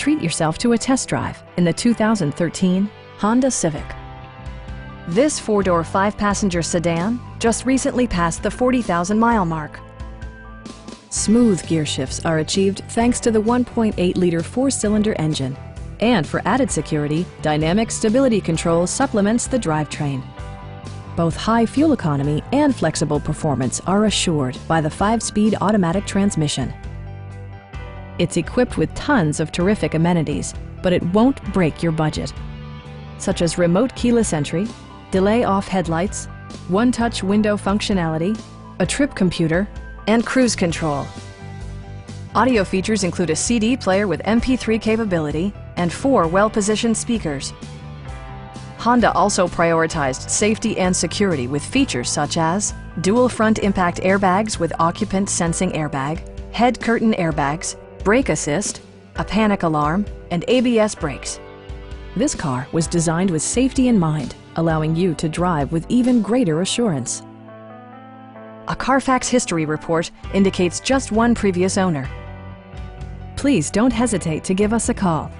treat yourself to a test drive in the 2013 Honda Civic. This four-door, five-passenger sedan just recently passed the 40,000-mile mark. Smooth gear shifts are achieved thanks to the 1.8-liter four-cylinder engine. And for added security, Dynamic Stability Control supplements the drivetrain. Both high fuel economy and flexible performance are assured by the 5-speed automatic transmission. It's equipped with tons of terrific amenities, but it won't break your budget, such as remote keyless entry, delay-off headlights, one-touch window functionality, a trip computer, and cruise control. Audio features include a CD player with MP3 capability and 4 well-positioned speakers. Honda also prioritized safety and security with features such as dual front impact airbags with occupant sensing airbag, head curtain airbags, brake assist, a panic alarm, and ABS brakes. This car was designed with safety in mind, allowing you to drive with even greater assurance. A Carfax history report indicates just one previous owner. Please don't hesitate to give us a call.